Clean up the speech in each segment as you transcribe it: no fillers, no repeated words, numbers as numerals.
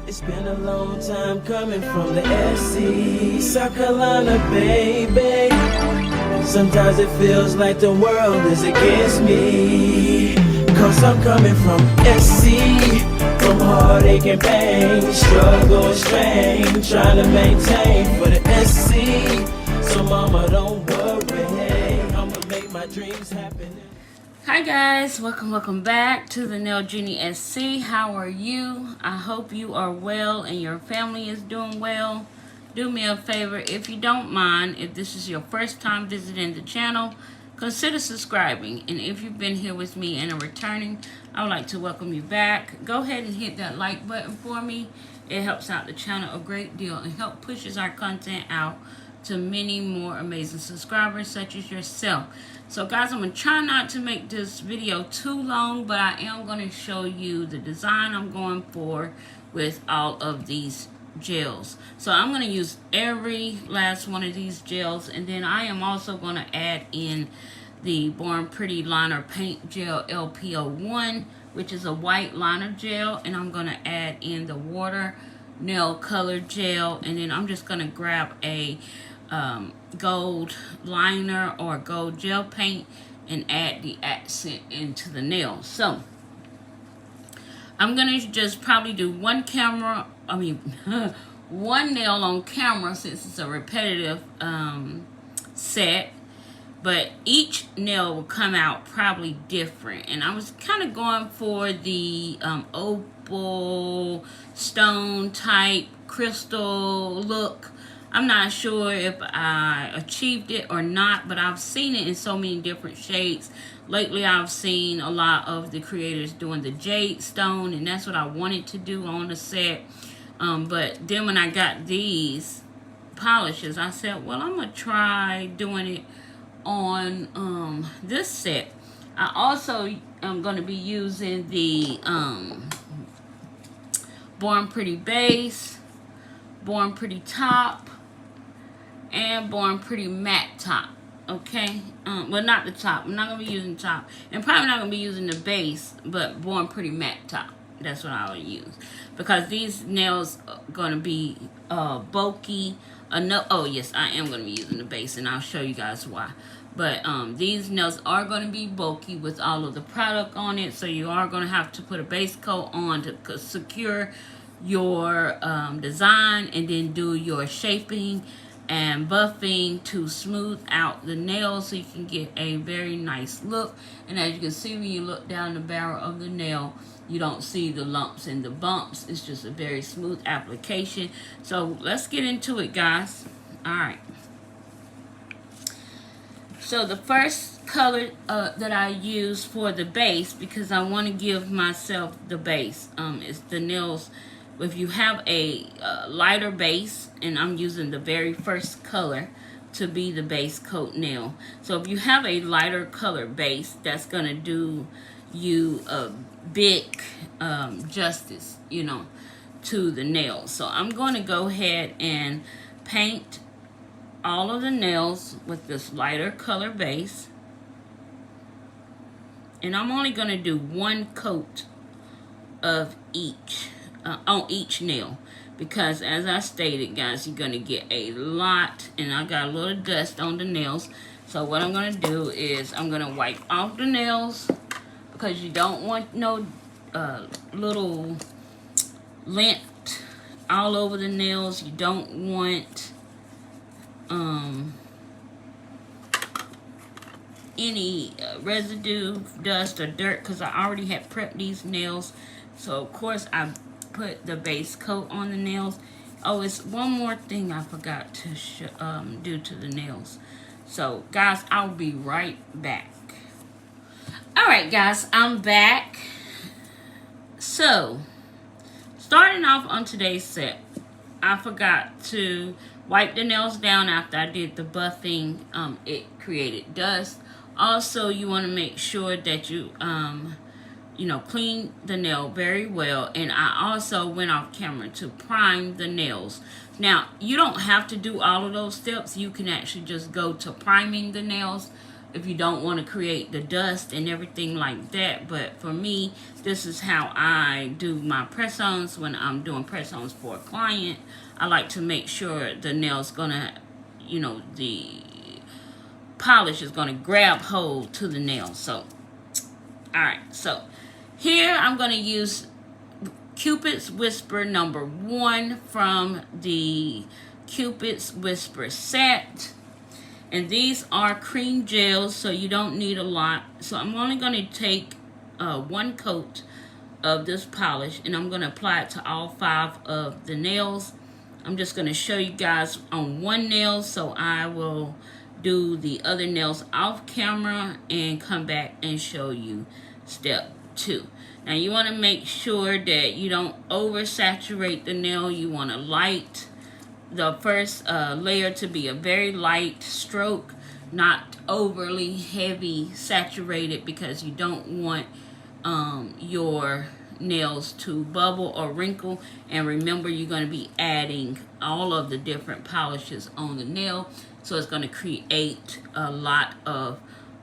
It's been a long time coming from the Airsee, South Carolina, baby. Sometimes it feels like the world is against me, 'cause I'm coming from SC, from heartache and pain, struggle and strain, trying to maintain for the SC. So mama, don't worry, I'ma make my dreams happen. Hi guys, welcome back to TheNailJeanieSC. How are you? I hope you are well and your family is doing well. Do me a favor, if you don't mind, if this is your first time visiting the channel, consider subscribing. And if you've been here with me and are returning, I would like to welcome you back. Go ahead and hit that like button for me. It helps out the channel a great deal and help pushes our content out to many more amazing subscribers such as yourself. So guys, I'm going to try not to make this video too long, but I am going to show you the design I'm going for with all of these gels. So I'm going to use every last one of these gels, and then I am also going to add in the Born Pretty Liner Paint Gel LP01, which is a white liner gel, and I'm going to add in the Water Nail Color Gel, and then I'm just going to grab a gold liner or gold gel paint and add the accent into the nail. So I'm gonna just probably do one nail on camera, since it's a repetitive set, but each nail will come out probably different. And I was kind of going for the opal stone type crystal look. I'm not sure if I achieved it or not, but I've seen it in so many different shades. Lately, I've seen a lot of the creators doing the jade stone, and that's what I wanted to do on the set. But then when I got these polishes, I said, well, I'm going to try doing it on this set. I also am going to be using the Born Pretty Base, Born Pretty Top, and Born Pretty Matte Top. Okay, well, not the top. I'm not gonna be using top, and probably not gonna be using the base, but Born Pretty Matte Top. That's what I'll use, because these nails are gonna be bulky. No, oh yes, I am gonna be using the base, and I'll show you guys why. But these nails are gonna be bulky with all of the product on it, so you are gonna have to put a base coat on to secure your design, and then do your shaping and buffing to smooth out the nails so you can get a very nice look. And as you can see, when you look down the barrel of the nail, you don't see the lumps and the bumps. It's just a very smooth application. So let's get into it, guys. All right, so the first color that I use for the base, because I want to give myself the base, is the nails. If you have a lighter base, and I'm using the very first color to be the base coat nail. So if you have a lighter color base, that's going to do you a big justice, you know, to the nails. So I'm going to go ahead and paint all of the nails with this lighter color base. And I'm only going to do one coat of each. On each nail, because as I stated, guys, you're gonna get a lot, and I got a little dust on the nails. So what I'm gonna do is I'm gonna wipe off the nails, because you don't want no little lint all over the nails. You don't want any residue, dust, or dirt, because I already had prepped these nails. So of course I put the base coat on the nails. Oh, it's one more thing I forgot to do to the nails. So guys, I'll be right back. All right guys, I'm back. So starting off on today's set, I forgot to wipe the nails down after I did the buffing. It created dust. Also, you want to make sure that you clean the nail very well. And I also went off camera to prime the nails. Now, you don't have to do all of those steps. You can actually just go to priming the nails if you don't want to create the dust and everything like that. But for me, this is how I do my press-ons when I'm doing press-ons for a client. I like to make sure the nail's gonna, you know, the polish is gonna grab hold to the nail. So, alright, so here I'm gonna use Cupid's Whisper number 1 from the Cupid's Whisper set. And these are cream gels, so you don't need a lot. So I'm only going to take 1 coat of this polish, and I'm going to apply it to all 5 of the nails. I'm just going to show you guys on 1 nail, so I will do the other nails off camera and come back and show you step 2. Now you want to make sure that you don't oversaturate the nail. You want to light the first layer to be a very light stroke, not overly heavy saturated, because you don't want your nails to bubble or wrinkle. And remember, you're going to be adding all of the different polishes on the nail, so it's going to create a lot of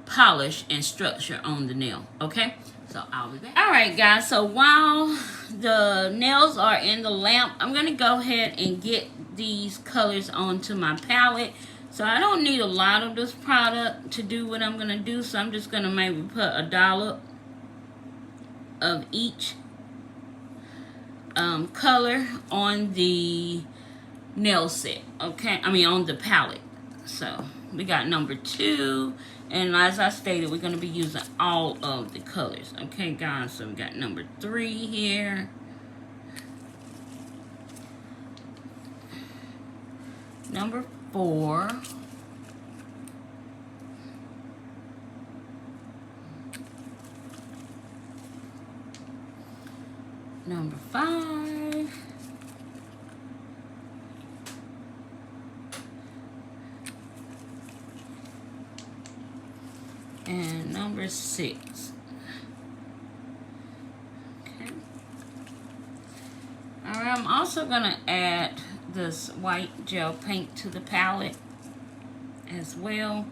polish and structure on the nail. Okay, so I'll be back. Alright guys, so while the nails are in the lamp, I'm going to go ahead and get these colors onto my palette. So I don't need a lot of this product to do what I'm going to do, so I'm just going to maybe put a dollop of each color on the nail set. Okay, I mean on the palette. So we got number 2, and as I stated, we're going to be using all of the colors. Okay guys, so we got number 3 here, number 4, number 5, and number 6. Okay. Alright, I'm also going to add this white gel paint to the palette as well.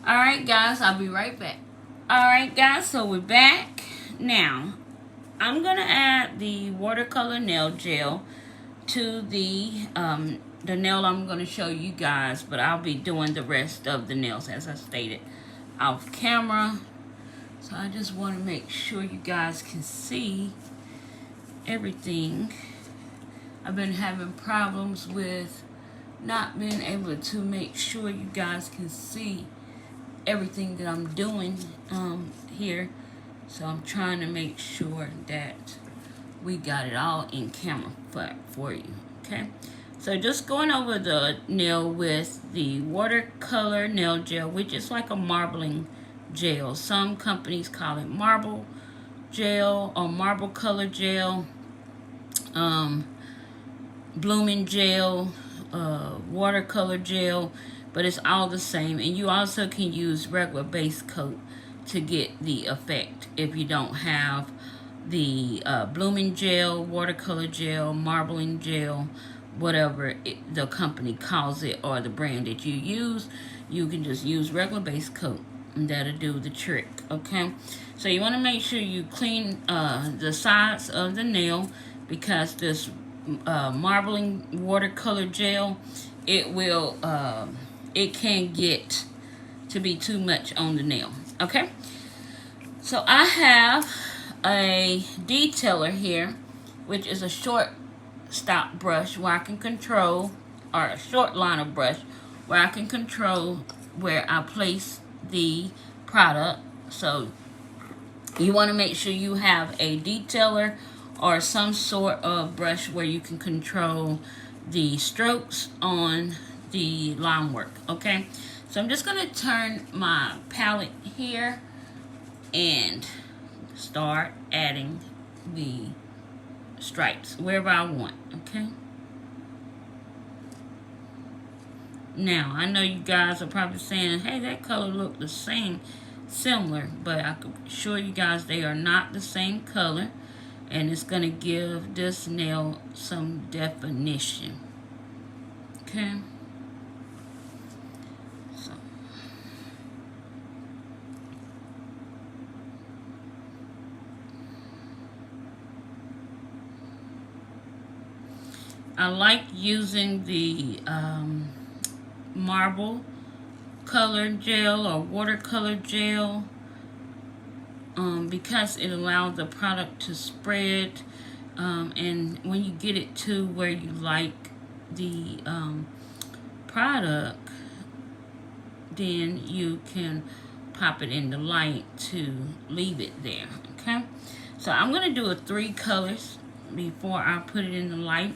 Alright guys, I'll be right back. Alright guys, so we're back. Now, I'm going to add the watercolor nail gel to the nail I'm going to show you guys, but I'll be doing the rest of the nails as I stated off camera. So I just want to make sure you guys can see everything. I've been having problems with not being able to make sure you guys can see everything that I'm doing here, so I'm trying to make sure that we got it all in camera for you. Okay, so just going over the nail with the watercolor nail gel, which is like a marbling gel. Some companies call it marble gel or marble color gel, blooming gel, watercolor gel, but it's all the same. And you also can use regular base coat to get the effect if you don't have the blooming gel, watercolor gel, marbling gel, whatever the company calls it, or the brand that you use. You can just use regular base coat, and that'll do the trick. Okay, so you want to make sure you clean the sides of the nail, because this marbling watercolor gel, it will it can get to be too much on the nail. Okay, so I have a detailer here, which is a short stop brush where I can control, or a short liner brush where I can control where I place the product. So you want to make sure you have a detailer or some sort of brush where you can control the strokes on the line work. Okay, so I'm just going to turn my palette here and start adding the stripes wherever I want. Okay, Now, I know you guys are probably saying, hey, that color look the same, similar, but I can assure you guys they are not the same color, and it's going to give this nail some definition. Okay. So. I like using the marble color gel or watercolor gel because it allows the product to spread, and when you get it to where you like the product, then you can pop it in the light to leave it there. Okay, so I'm gonna do 3 colors before I put it in the light,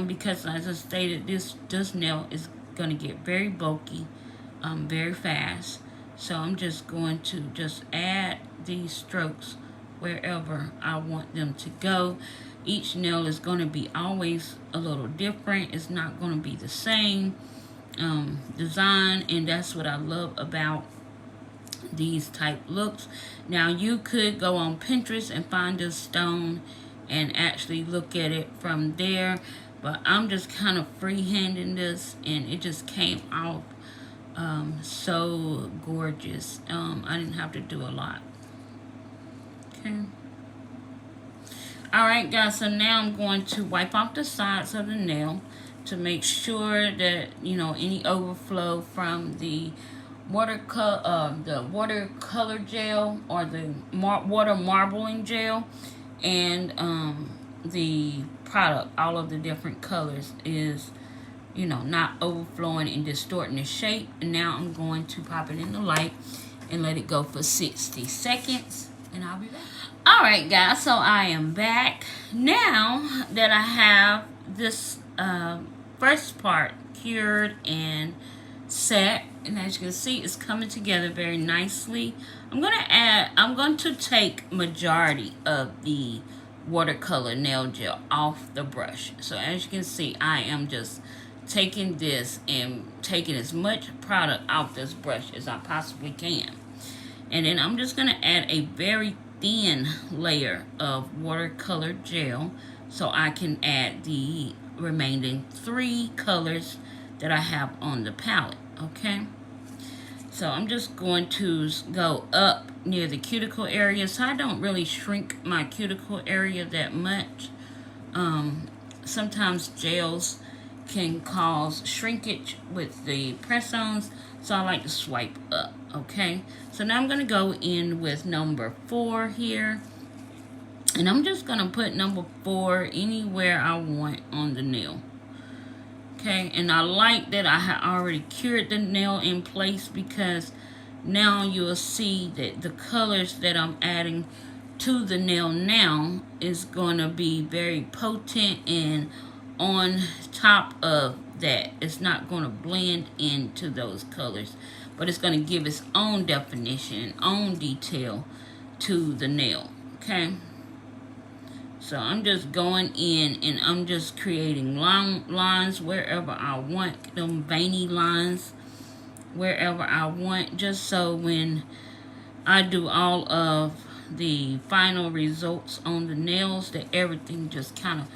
because as I stated, this nail is gonna get very bulky very fast. So I'm just going to just add these strokes wherever I want them to go. Each nail is going to be always a little different. It's not going to be the same design, and that's what I love about these type looks. Now you could go on Pinterest and find this stone and actually look at it from there, but I'm just kind of freehanding this, and it just came out so gorgeous. I didn't have to do a lot. Okay. Alright guys, so now I'm going to wipe off the sides of the nail to make sure that, you know, any overflow from the watercolor gel or the water marbling gel and the product, all of the different colors, is, you know, not overflowing and distorting the shape. And now I'm going to pop it in the light and let it go for 60 seconds, and I'll be back. Alright guys, so I am back now that I have this first part cured and set, and as you can see, it's coming together very nicely. I'm going to take majority of the watercolor nail gel off the brush. So as you can see, I am just taking this and taking as much product off this brush as I possibly can. And then I'm just going to add a very thin layer of watercolor gel so I can add the remaining 3 colors that I have on the palette. Okay, so I'm just going to go up near the cuticle area, so I don't really shrink my cuticle area that much. Sometimes gels can cause shrinkage with the press-ons, so I like to swipe up. Okay, so now I'm going to go in with number 4 here, and I'm just going to put number 4 anywhere I want on the nail. Okay, and I like that I had already cured the nail in place, because now you'll see that the colors that I'm adding to the nail now is going to be very potent, and on top of that, it's not going to blend into those colors, but it's going to give its own definition, own detail to the nail. Okay, so I'm just going in and I'm just creating long lines wherever I want, them veiny lines wherever I want, just so when I do all of the final results on the nails, that everything just kind of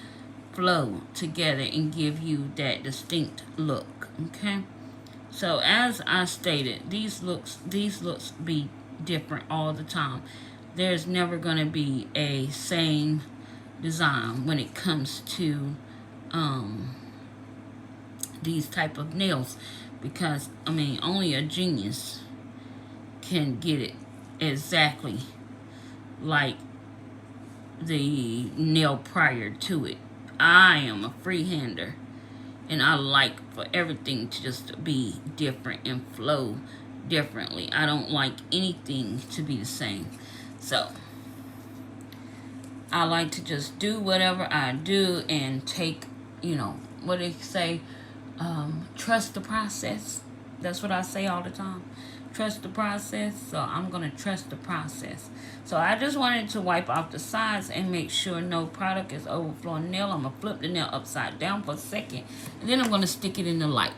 flow together and give you that distinct look. Okay, so as I stated, these looks be different all the time. There's never going to be a same design when it comes to these type of nails, because I mean, only a genius can get it exactly like the nail prior to it. I am a freehander, and I like for everything to just be different and flow differently. I don't like anything to be the same. So I like to just do whatever I do and take, you know, what they say, trust the process. That's what I say all the time. Trust the process. So I'm going to trust the process. So I just wanted to wipe off the sides and make sure no product is overflowing the nail. I'm going to flip the nail upside down for a second, and then I'm going to stick it in the light.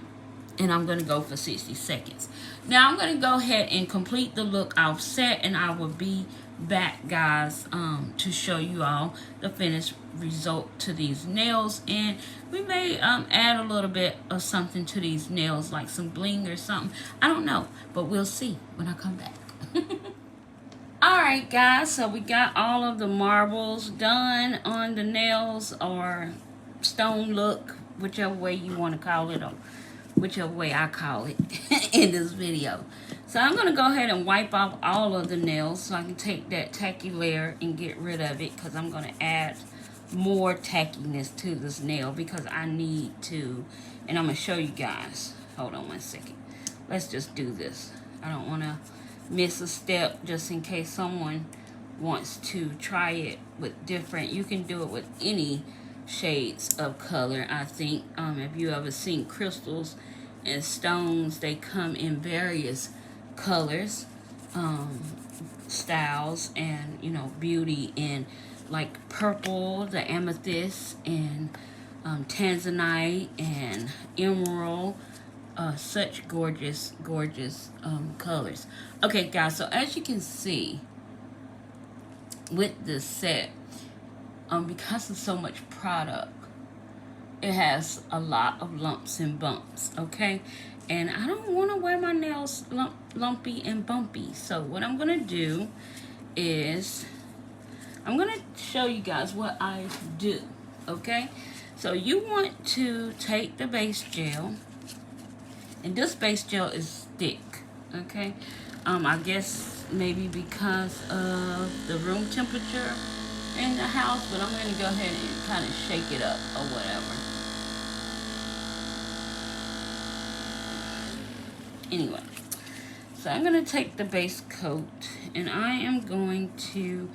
and I'm going to go for 60 seconds. Now I'm going to go ahead and complete the look offset, and I will be back, guys, to show you all the finished result to these nails. And we may add a little bit of something to these nails, like some bling or something. I don't know, but we'll see when I come back. Alright, guys, so we got all of the marbles done on the nails, or stone look, whichever way you want to call it, or whichever way I call it in this video. So I'm going to go ahead and wipe off all of the nails so I can take that tacky layer and get rid of it, because I'm going to add more tackiness to this nail because I need to. And I'm going to show you guys. Hold on one second. Let's just do this. I don't want to miss a step, just in case someone wants to try it with different. You can do it with any shades of color. I think if you ever seen crystals and stones, they come in various colors, styles, and you know, beauty in like purple, the amethyst, and tanzanite and emerald. Such gorgeous colors. Okay, guys, so as you can see with this set, because of so much product, it has a lot of lumps and bumps, okay? And I don't want to wear my nails lumpy and bumpy. So what I'm going to do is I'm going to show you guys what I do, okay? So you want to take the base gel, and this base gel is thick, okay? I guess maybe because of the room temperature in the house, but I'm going to go ahead and kind of shake it up or whatever. Anyway, so I'm going to take the base coat, and I am going to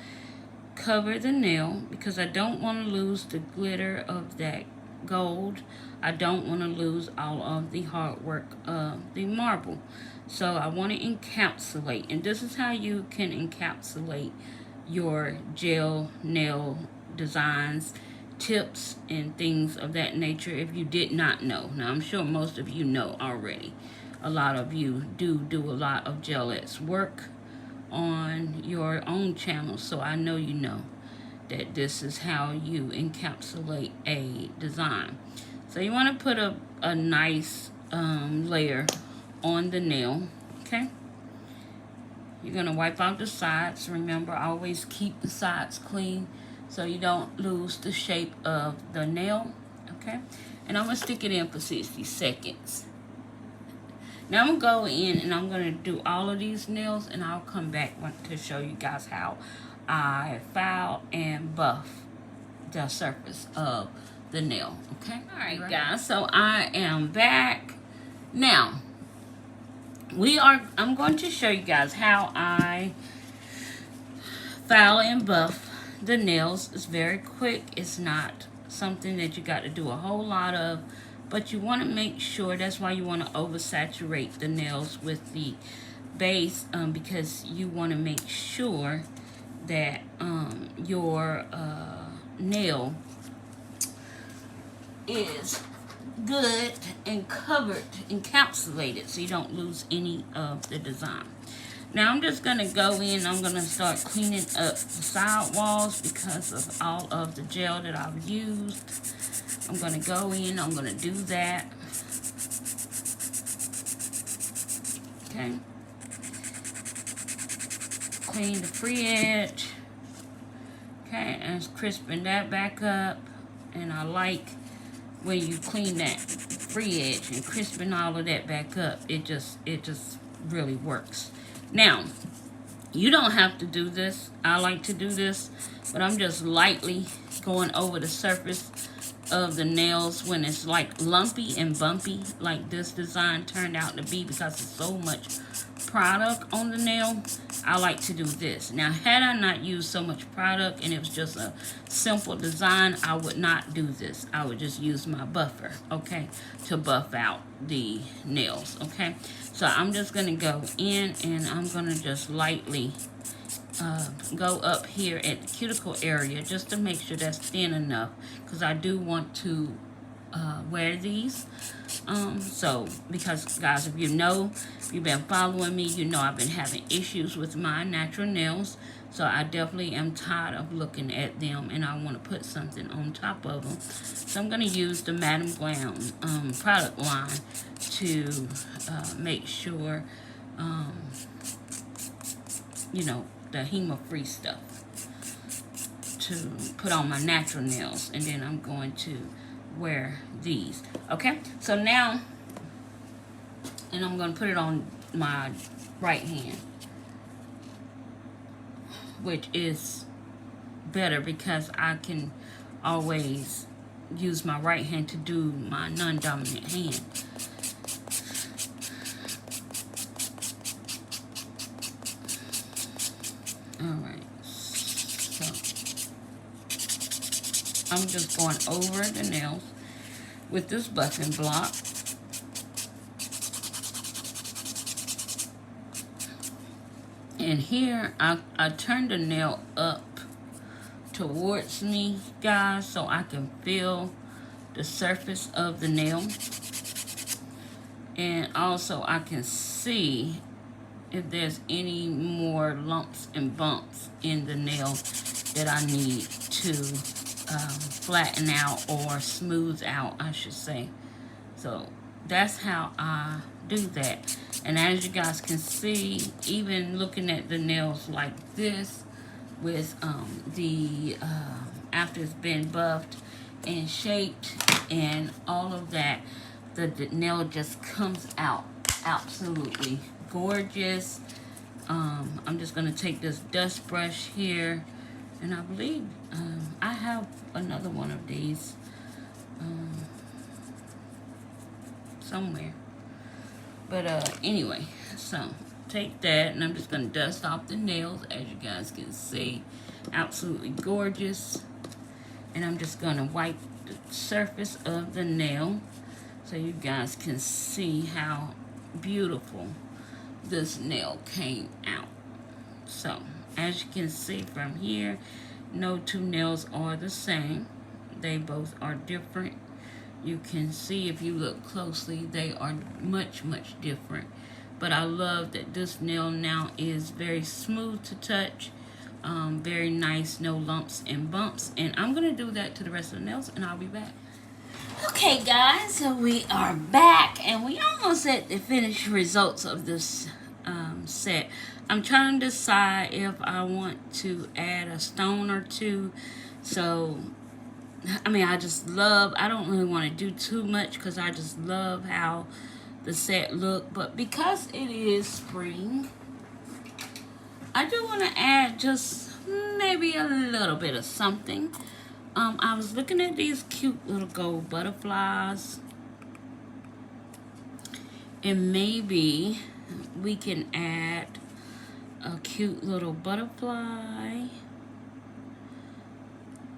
cover the nail because I don't want to lose the glitter of that gold. I don't want to lose all of the hard work of the marble. So I want to encapsulate, and this is how you can encapsulate your gel nail designs, tips, and things of that nature if you did not know. Now, I'm sure most of you know already. A lot of you do a lot of gel-ets work on your own channel, so I know you know that this is how you encapsulate a design. So you want to put a nice layer on the nail, okay? You're going to wipe out the sides. Remember, always keep the sides clean so you don't lose the shape of the nail, okay? And I'm going to stick it in for 60 seconds. Now I'm going to go in and I'm going to do all of these nails, and I'll come back to show you guys how I file and buff the surface of the nail, okay? All right, guys, so I am back. Now, I'm going to show you guys how I file and buff the nails. It's very quick. It's not something that you got to do a whole lot of, but you want to make sure. That's why you want to oversaturate the nails with the base, because you want to make sure that your nail is good and covered, encapsulated, so you don't lose any of the design. Now I'm just going to go in, I'm going to start cleaning up the side walls because of all of the gel that I've used. I'm going to go in, I'm going to do that. Okay. Clean the free edge. Okay, and crisping that back up. And I like when you clean that free edge and crisping all of that back up. It just really works. Now, you don't have to do this. I like to do this, but I'm just lightly going over the surface of the nails when it's like lumpy and bumpy, like this design turned out to be because of so much product on the nail. I like to do this. Now, had I not used so much product and it was just a simple design, I would not do this. I would just use my buffer, okay, to buff out the nails, okay? So I'm just going to go in and I'm going to just lightly go up here at the cuticle area just to make sure that's thin enough, because I do want to wear these. So because guys, if you've been following me, you know I've been having issues with my natural nails. So I definitely am tired of looking at them, and I want to put something on top of them. So I'm going to use the Madam Glam product line to make sure, you know, the HEMA-free stuff to put on my natural nails, and then I'm going to wear these. Okay, so now, and I'm going to put it on my right hand, which is better because I can always use my right hand to do my non-dominant hand. Alright, so I'm just going over the nails with this buffing block. And here, I turn the nail up towards me, guys, so I can feel the surface of the nail. And also, I can see if there's any more lumps and bumps in the nail that I need to flatten out or smooth out, I should say. So that's how I do that. And as you guys can see, even looking at the nails like this with after it's been buffed and shaped and all of that, the nail just comes out absolutely gorgeous. I'm just going to take this dust brush here, and I believe I have another one of these somewhere. But anyway, so take that, and I'm just going to dust off the nails, as you guys can see. Absolutely gorgeous. And I'm just going to wipe the surface of the nail so you guys can see how beautiful this nail came out. So as you can see from here, no two nails are the same. They both are different. You can see if you look closely, they are much different. But I love that this nail now is very smooth to touch, very nice, no lumps and bumps. And I'm gonna do that to the rest of the nails, and I'll be back. Okay guys, so we are back, and we almost at the finished results of this set. I'm trying to decide if I want to add a stone or two. So I mean, I don't really want to do too much because I just love how the set look. But because it is spring, I do want to add just maybe a little bit of something. I was looking at these cute little gold butterflies, and maybe we can add a cute little butterfly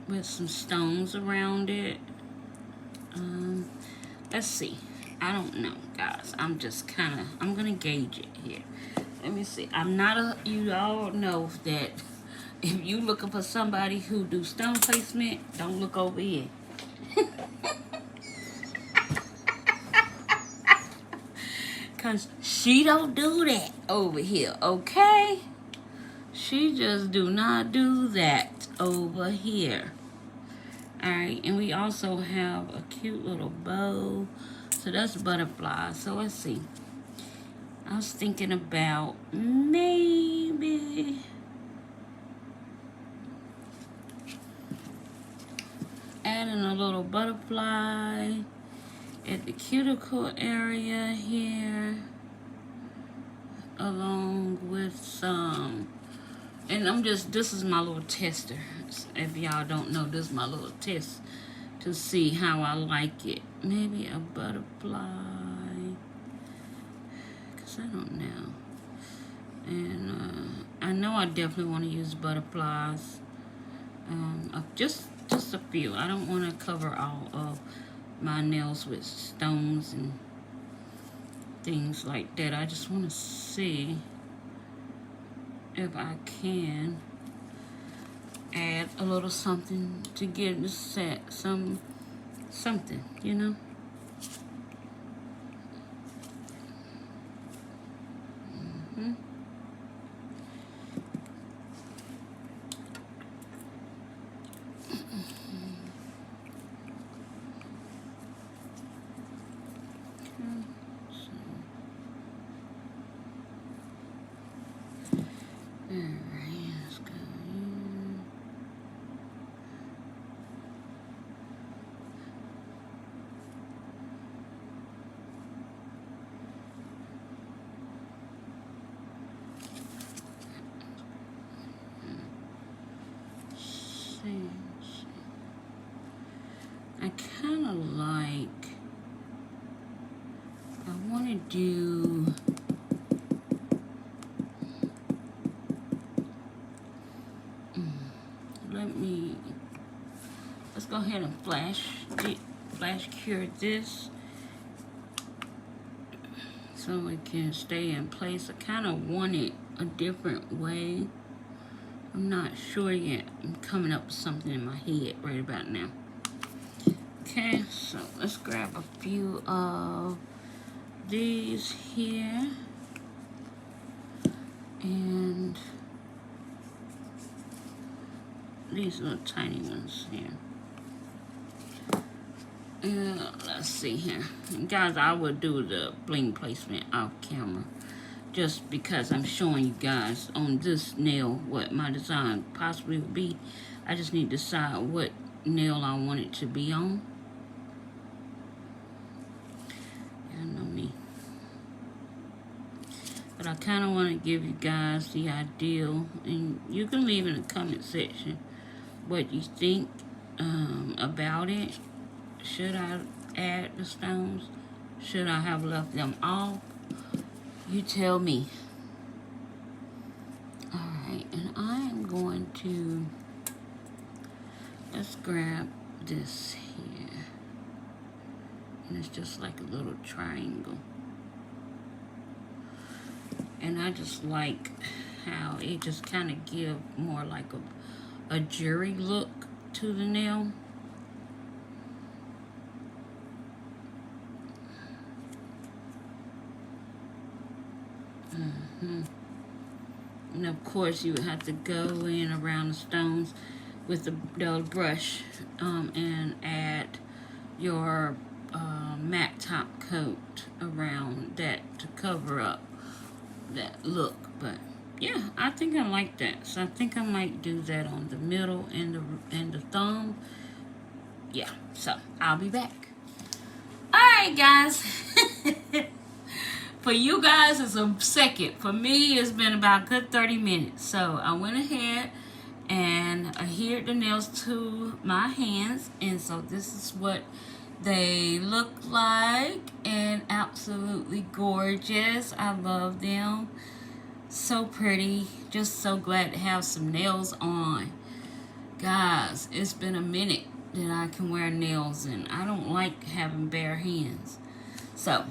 with some stones around it. Let's see. I don't know, guys. I'm gonna gauge it here. Let me see. You all know that if you looking for somebody who do stone placement, don't look over here. Cause she don't do that over here, okay? She just do not do that over here. Alright, and we also have a cute little bow. So that's butterfly. So let's see. I was thinking about maybe adding a little butterfly at the cuticle area here, along with some, and this is my little tester. If y'all don't know, this is my little test to see how I like it. Maybe a butterfly, because I don't know. And I know I definitely want to use butterflies. Just a few. I don't want to cover all of my nails with stones and things like that. I just want to see if I can add a little something to give the set some something, you know. I kind of like, I want to do, let's go ahead and flash cure this so it can stay in place. I kind of want it a different way. I'm not sure yet. I'm coming up with something in my head right about now. Okay, so let's grab a few of these here. And these little tiny ones here. Let's see here. And guys, I will do the bling placement off camera, just because I'm showing you guys on this nail what my design possibly would be. I just need to decide what nail I want it to be on. I know me. But I kind of want to give you guys the ideal, and you can leave in the comment section what you think about it. Should I add the stones? Should I have left them off? You tell me. Alright, and I am going to, let's grab this here. And it's just like a little triangle. And I just like how it just kind of give more like a jewelry look to the nail. And of course you would have to go in around the stones with the brush and add your matte top coat around that to cover up that look. But yeah, I think I like that, so I think I might do that on the middle and the thumb. Yeah, so I'll be back. Alright guys. For you guys, it's a second. For me, it's been about a good 30 minutes. So I went ahead and adhered the nails to my hands. And so this is what they look like. And absolutely gorgeous. I love them. So pretty. Just so glad to have some nails on. Guys, it's been a minute that I can wear nails. And I don't like having bare hands. So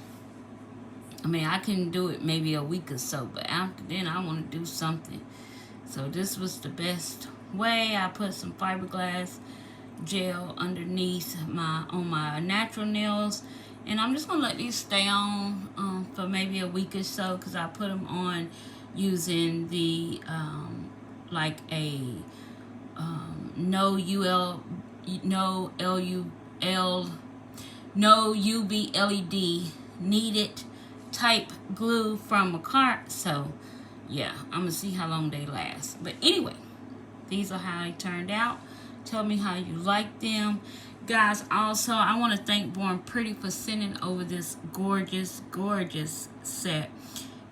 I mean, I can do it maybe a week or so, but after then, I want to do something. So this was the best way. I put some fiberglass gel underneath on my natural nails, and I'm just gonna let these stay on for maybe a week or so, because I put them on using the like a no UV LED needed type glue from a cart. So yeah, I'm gonna see how long they last. But anyway, these are how they turned out. Tell me how you like them, guys. Also, I want to thank Born Pretty for sending over this gorgeous set.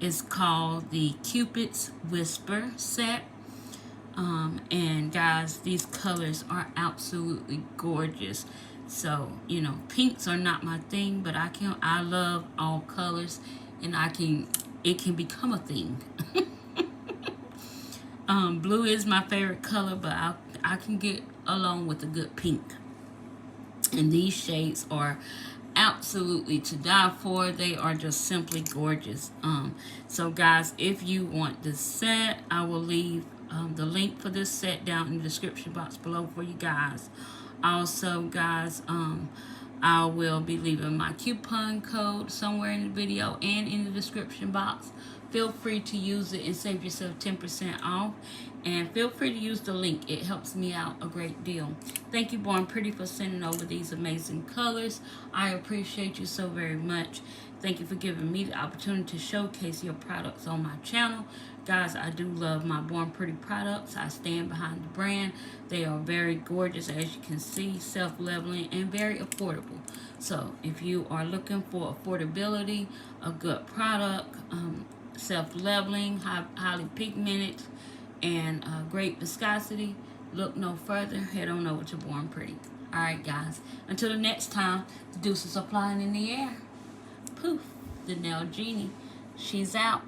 It's called the Cupid's Whisper set. And guys, these colors are absolutely gorgeous. So, you know, pinks are not my thing, but I love all colors, and it can become a thing. Blue is my favorite color, but I can get along with a good pink. And these shades are absolutely to die for. They are just simply gorgeous. So guys, if you want this set, I will leave the link for this set down in the description box below for you guys. Also, guys, I will be leaving my coupon code somewhere in the video and in the description box. Feel free to use it and save yourself 10% off. And feel free to use the link. It helps me out a great deal. Thank you, Born Pretty, for sending over these amazing colors. I appreciate you so very much. Thank you for giving me the opportunity to showcase your products on my channel. Guys, I do love my Born Pretty products. I stand behind the brand. They are very gorgeous, as you can see, self-leveling, and very affordable. So if you are looking for affordability, a good product, self-leveling, highly pigmented, and great viscosity, look no further. Head on over to Born Pretty. Alright, guys. Until the next time, the deuces are flying in the air. Poof. The Nail Genie. She's out.